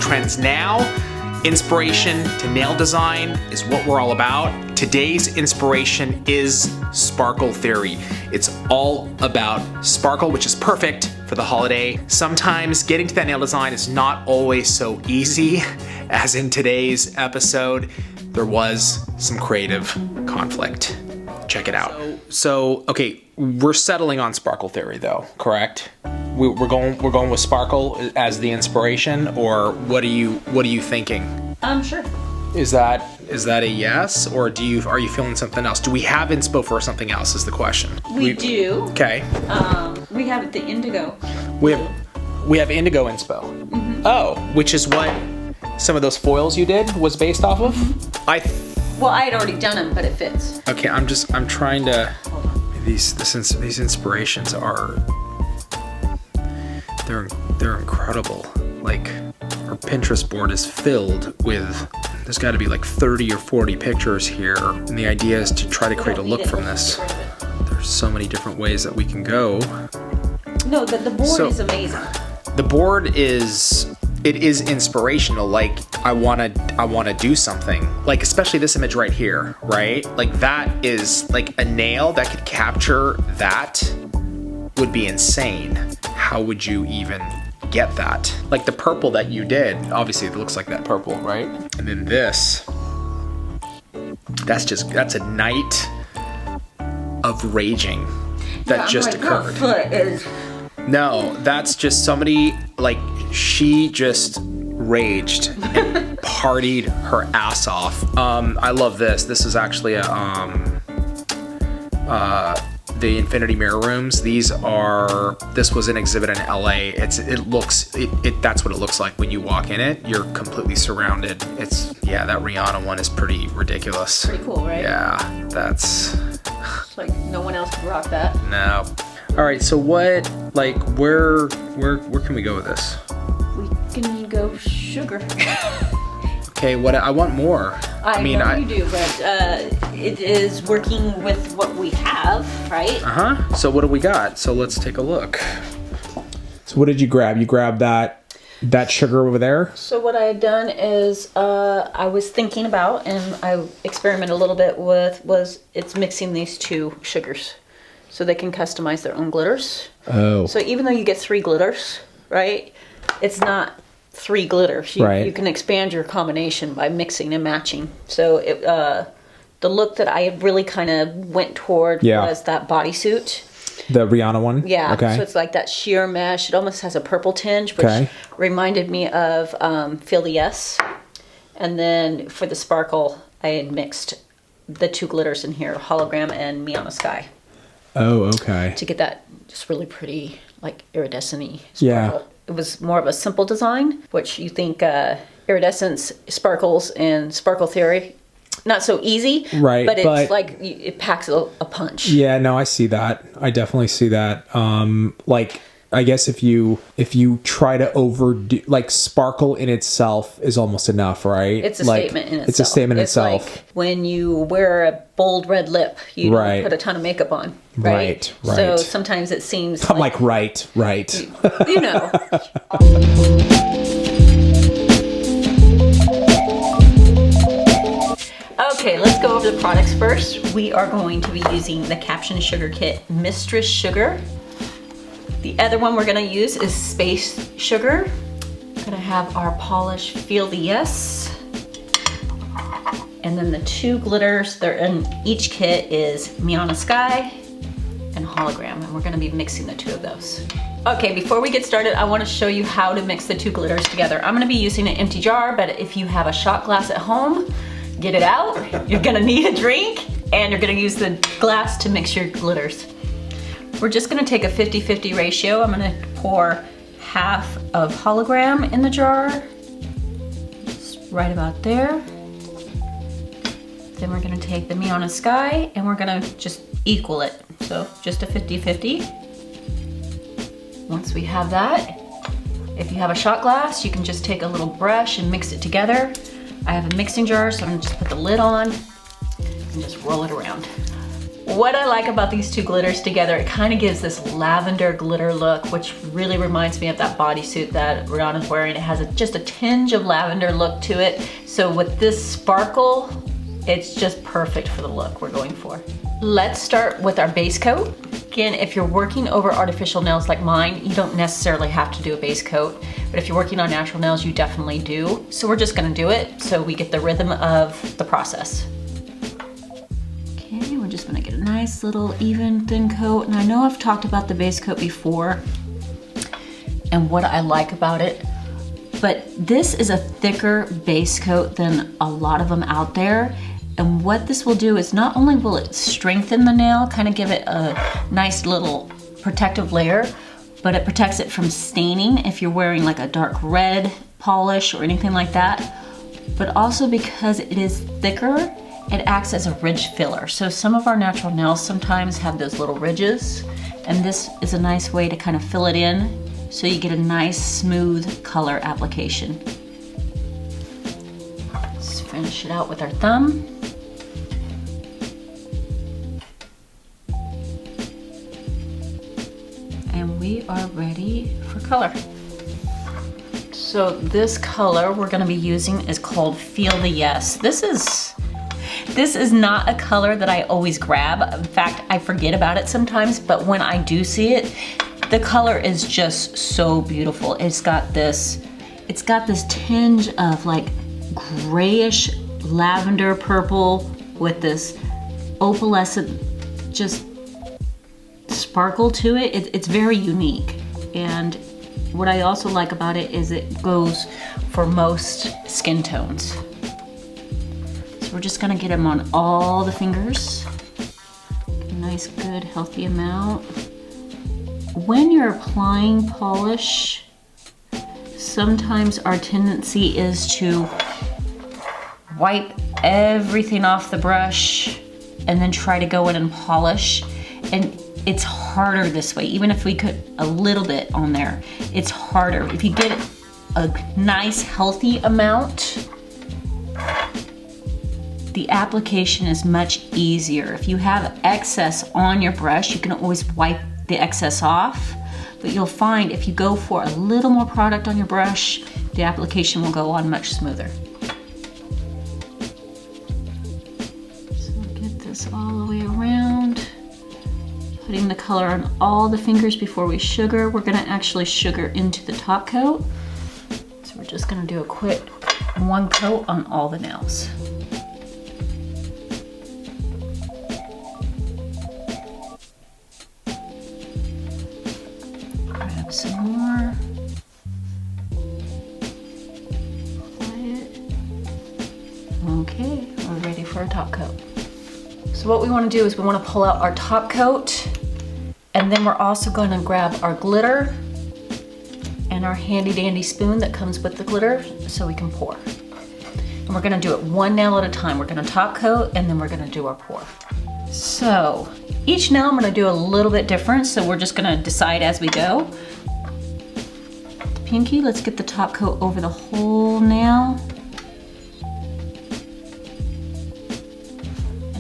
trends now. Inspiration to nail design is what we're all about. Today's inspiration is sparkle theory. It's all about sparkle, which is perfect for the holiday. Sometimes getting to that nail design is not always so easy, as in today's episode, there was some creative conflict. Check it out. So okay, we're settling on sparkle theory though, correct? We're going with sparkle as the inspiration, or what are you thinking? Sure. Is that a yes, or are you feeling something else? Do we have inspo for something else is the question. We do. Okay. We have the indigo. We have indigo inspo. Mm-hmm. Oh, which is what some of those foils you did was based off of? Mm-hmm. Well, I had already done them, but it fits. Okay, I'm trying to. These inspirations are. They're incredible. Like, our Pinterest board is filled with, there's got to be like 30 or 40 pictures here, and the idea is to try to create a look from this. There's so many different ways that we can go. No, the board is amazing. The board is inspirational. Like, I want to do something. Like, especially this image right here, right? Like, that is like a nail that could capture that would be insane. How would you even get that? Like the purple that you did, obviously it looks like that purple, right? And then this, that's a night of raging that just occurred. No, that's just somebody, like, she just raged and partied her ass off. I love this. This is actually the Infinity Mirror Rooms. This was an exhibit in LA. That's what it looks like when you walk in it. You're completely surrounded. That Rihanna one is pretty ridiculous. Pretty cool, right? Yeah, that's like no one else could rock that. No. All right, so where can we go with this? We can go sugar. Okay, I want more. I know you do, but it is working with what we have, right? So what do we got? So let's take a look. So what did you grab? You grabbed that sugar over there? So what I had done is I was thinking about, and I experimented a little bit with, it's mixing these two sugars so they can customize their own glitters. Oh. So even though you get 3 glitters, right, it's not 3 glitters. You can expand your combination by mixing and matching. So the look that I really kind of went toward was that bodysuit. The Rihanna one? Yeah. Okay. So it's like that sheer mesh. It almost has a purple tinge, which reminded me of Feel the Yes. And then for the sparkle, I had mixed the 2 glitters in here, Hologram and Me on the Sky. Oh, okay. To get that just really pretty, like, iridescent-y sparkle. Yeah. It was more of a simple design, which you think iridescence, sparkles, and sparkle theory, not so easy. Right. But it's like, it packs a punch. Yeah, no, I see that. I definitely see that. Like, I guess if you try to overdo, like, sparkle in itself is almost enough, right? It's a statement in itself. It's a statement in itself. Like when you wear a bold red lip, you don't put a ton of makeup on, right? Right. So sometimes it seems I'm like right. You know. Okay, let's go over the products first. We are going to be using the Caption Sugar Kit Mistress Sugar. The other one we're going to use is Space Sugar. We're going to have our polish Feel the Yes. And then the 2 glitters, they're in each kit, is Me on a Sky and Hologram. And we're going to be mixing the 2 of those. Okay, before we get started, I want to show you how to mix the 2 glitters together. I'm going to be using an empty jar, but if you have a shot glass at home, get it out. You're going to need a drink, and you're going to use the glass to mix your glitters. We're just going to take a 50-50 ratio. I'm going to pour half of Hologram in the jar, just right about there. Then we're going to take the Me on a Sky, and we're going to just equal it. So just a 50-50. Once we have that, if you have a shot glass, you can just take a little brush and mix it together. I have a mixing jar, so I'm going to just put the lid on. and just roll it around. What I like about these two glitters together, it kind of gives this lavender glitter look, which really reminds me of that bodysuit that Rihanna's wearing. It has just a tinge of lavender look to it. So with this sparkle, it's just perfect for the look we're going for. Let's start with our base coat. Again, if you're working over artificial nails like mine, you don't necessarily have to do a base coat, but if you're working on natural nails, you definitely do. So we're just gonna do it so we get the rhythm of the process. Okay, we're just gonna get a nice little even thin coat. And I know I've talked about the base coat before and what I like about it, but this is a thicker base coat than a lot of them out there. And what this will do is not only will it strengthen the nail, kind of give it a nice little protective layer, but it protects it from staining if you're wearing like a dark red polish or anything like that. But also because it is thicker, it acts as a ridge filler. So some of our natural nails sometimes have those little ridges, and this is a nice way to kind of fill it in so you get a nice smooth color application. Let's finish it out with our thumb. And we are ready for color. So this color we're gonna be using is called Feel the Yes. This is not a color that I always grab. In fact, I forget about it sometimes, but when I do see it, the color is just so beautiful. It's got this tinge of like grayish lavender purple with this opalescent just sparkle to it. It's very unique. And what I also like about it is it goes for most skin tones. So we're just gonna get them on all the fingers. A nice, good, healthy amount. When you're applying polish, sometimes our tendency is to wipe everything off the brush and then try to go in and polish. And it's harder this way, even if we put a little bit on there, it's harder. If you get a nice healthy amount, the application is much easier. If you have excess on your brush, you can always wipe the excess off, but you'll find if you go for a little more product on your brush, the application will go on much smoother. So get this all the way around. Putting the color on all the fingers before we sugar. We're gonna actually sugar into the top coat. So we're just gonna do a quick one coat on all the nails. Grab some more. Apply it. Okay, we're ready for a top coat. So what we want to do is we want to pull out our top coat, and then we're also going to grab our glitter and our handy dandy spoon that comes with the glitter so we can pour. And we're going to do it one nail at a time. We're going to top coat and then we're going to do our pour. So each nail I'm going to do a little bit different, so we're just going to decide as we go. The pinky, let's get the top coat over the whole nail.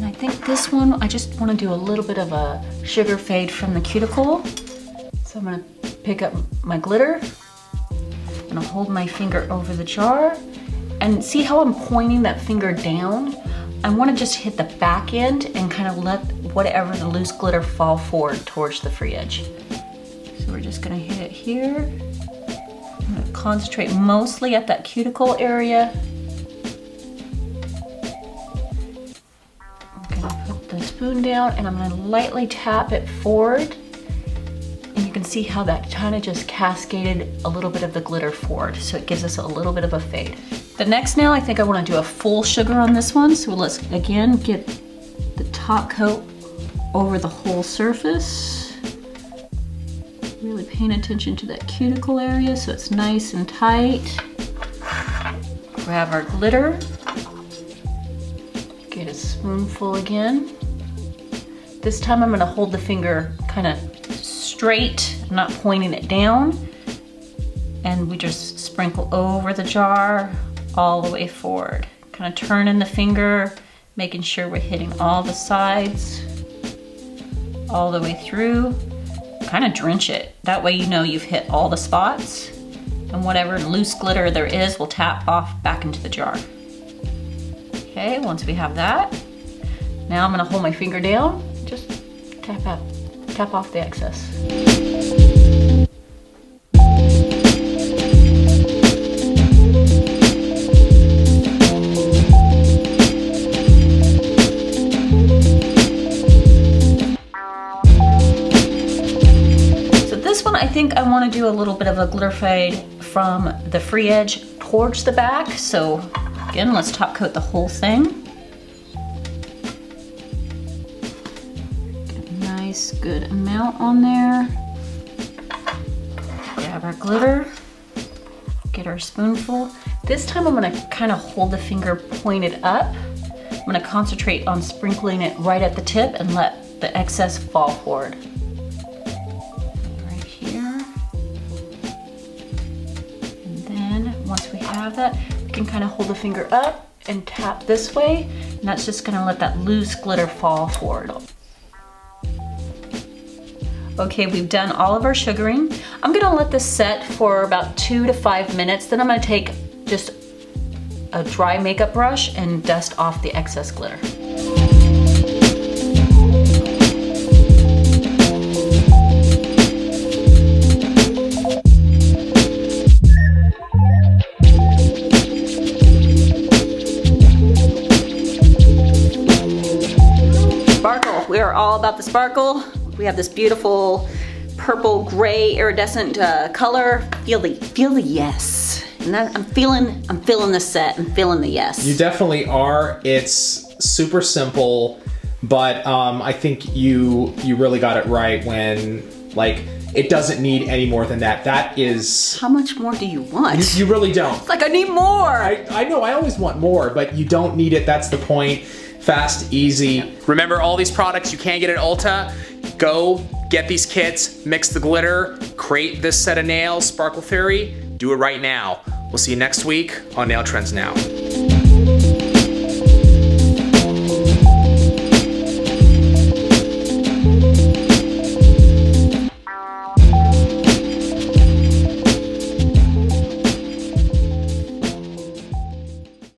I think this one, I just want to do a little bit of a sugar fade from the cuticle. So I'm going to pick up my glitter. I'm going to hold my finger over the jar. And see how I'm pointing that finger down? I want to just hit the back end and kind of let whatever the loose glitter fall forward towards the free edge. So we're just going to hit it here. I'm going to concentrate mostly at that cuticle area. Spoon down, and I'm going to lightly tap it forward, and you can see how that kind of just cascaded a little bit of the glitter forward, so it gives us a little bit of a fade. The next nail, I think I want to do a full sugar on this one, so let's again get the top coat over the whole surface. Really paying attention to that cuticle area so it's nice and tight. Grab our glitter, get a spoonful again. This time I'm gonna hold the finger kind of straight, not pointing it down. And we just sprinkle over the jar all the way forward. Kind of turning the finger Making sure we're hitting all the sides, all the way through. Kind of drench it. That way you know you've hit all the spots, and whatever loose glitter there is will tap off back into the jar. Okay, once we have that, now I'm gonna hold my finger down, just tap off the excess. I think I want to do a little bit of a glitter fade from the free edge towards the back. So again, let's top coat the whole thing. Get a nice good amount on there. Grab our glitter, get our spoonful. This time I'm going to kind of hold the finger pointed up. I'm going to concentrate on sprinkling it right at the tip and let the excess fall forward. That you can kind of hold the finger up and tap this way, and that's just going to let that loose glitter fall forward. Okay, we've done all of our sugaring. I'm going to let this set for about 2 to 5 minutes. Then I'm going to take just a dry makeup brush and dust off the excess glitter. We are all about the sparkle. We have this beautiful purple gray iridescent color. Feel the yes. And that, I'm feeling the set. I'm feeling the yes. You definitely are. It's super simple, but I think you really got it right when it doesn't need any more than that. That is... How much more do you want? You really don't. It's like I need more. I know, I always want more, but you don't need it. That's the point. Fast, easy. Remember, all these products you can't get at Ulta. Go get these kits, mix the glitter, create this set of nails, Sparkle Theory. Do it right now. We'll see you next week on Nail Trends Now.